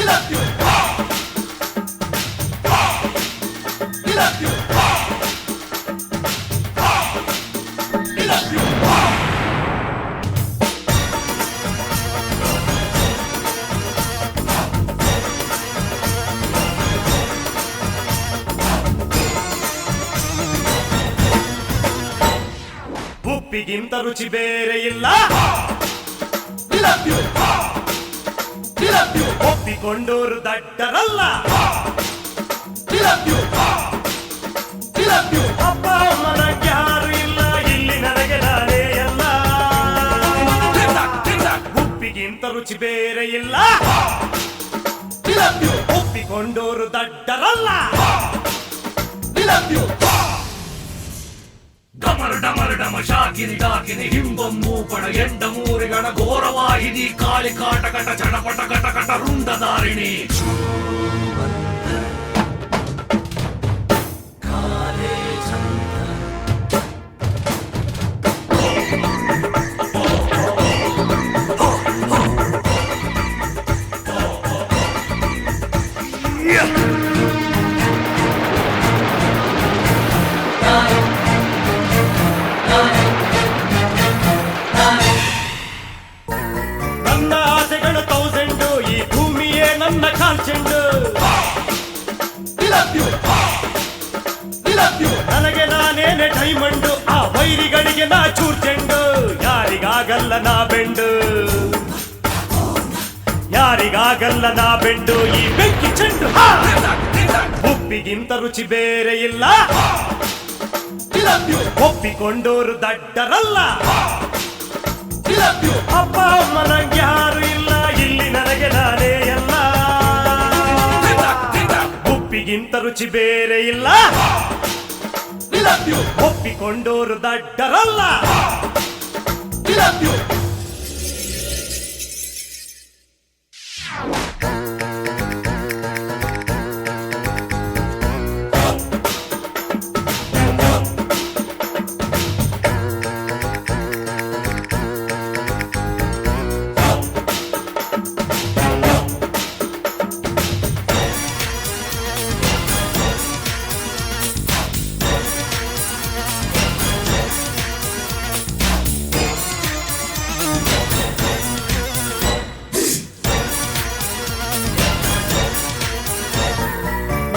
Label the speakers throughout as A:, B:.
A: love you. We love you. We love you.
B: ಉಪ್ಪಿಗಿಂತ ರುಚಿ ಬೇರೆ ಇಲ್ಲ.
A: We love you. We love you.
B: ಒಪ್ಪಿಕೊಂಡೋರು ದಡ್ಡರಲ್ಲ.
A: We love you. We love you.
B: ಅಪ್ಪ ಅಮ್ಮನ ಯಾರು ಇಲ್ಲ, ಇಲ್ಲಿ ನನಗೆ ನಾನೇ ಎಲ್ಲ. ಉಪ್ಪಿಗಿಂತ ರುಚಿ ಬೇರೆ ಇಲ್ಲ.
A: We love you.
B: ಒಪ್ಪಿಕೊಂಡೋರು ದಡ್ಡರಲ್ಲ.
A: We love you.
C: ಡಮರ ಡಮರ ಡಮ ಶಾಕಿನಿ ಡಾಕಿನಿ ಹಿಂಬಮ್ಮು ಪಡ ಎಂಡ ಮೂರಿಗಣ ಘೋರವಾಹಿನಿ ಕಾಳಿ ಕಾಟ ಕಟ ಚಟಪಟ ಕಟ ಕಟ ರುಂಡದಾರಿಣಿ
B: ನನ್ನ ಆಸೆಗಳು 1000, ಈ ಭೂಮಿಯೇ ನನ್ನ ಕಾಲ್ಚೆಂಡು.
A: We love you. We love you.
B: ನನಗೆ ನಾನೇನೆ ಡೈಮಂಡು, ಆ ವೈರಿಗಳಿಗೆ ನಾ ಚೂರ್ ಚೆಂಡು. ಯಾರಿಗಾಗಲ್ಲ ನಾ ಬೆಂಡು, ಯಾರಿಗಾಗಲ್ಲ ನಾ ಬೆಂಡು, ಈ ಬೆಂಕಿ ಚೆಂಡು. ಉಪ್ಪಿಗಿಂತ ರುಚಿ ಬೇರೆ ಇಲ್ಲ.
A: We love you.
B: ಒಪ್ಪಿಕೊಂಡೋರು ದಡ್ಡರಲ್ಲ.
A: We love you.
B: ಅಪ್ಪ ಅಮ್ಮನ ಯಾರು ಇಲ್ಲ, ಇಲ್ಲಿ ನನಗೆ ನಾನೇ ಎಲ್ಲ. ಉಪ್ಪಿಗಿಂತ ರುಚಿ ಬೇರೆ ಇಲ್ಲ.
A: We love you.
B: ಒಪ್ಪಿಕೊಂಡೋರು ದಡ್ಡರಲ್ಲ.
A: We love you.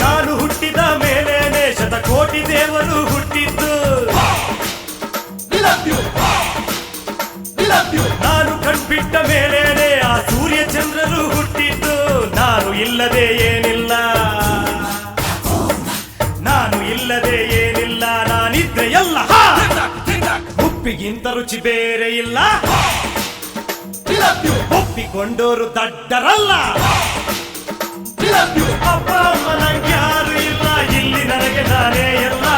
B: ನಾನು ಹುಟ್ಟಿದ ಮೇಲೇನೆ ಶತಕೋಟಿ ದೇವರು ಹುಟ್ಟಿದ್ದು.
A: We love you. We love you.
B: ನಾನು ಕಣ್ಬಿಟ್ಟ ಮೇಲೇನೆ ಆ ಸೂರ್ಯ ಚಂದ್ರರು ಹುಟ್ಟಿದ್ದು. ನಾನು ಇಲ್ಲದೆ ಏನಿಲ್ಲ, ನಾನು ಇಲ್ಲದೆ ಏನಿಲ್ಲ, ನಾನಿದ್ರೆ ಎಲ್ಲ. ಉಪ್ಪಿಗಿಂತ ರುಚಿ ಬೇರೆ ಇಲ್ಲ.
A: We love you.
B: ಒಪ್ಪಿಕೊಂಡೋರು ದಡ್ಡರಲ್ಲ.
A: We love you.
B: ಅಪ್ಪ ಅಮ್ಮನ ಯಾರು ಇಲ್ಲ, ಇಲ್ಲಿ ನನಗೆ ನಾನೇ ಎಲ್ಲ.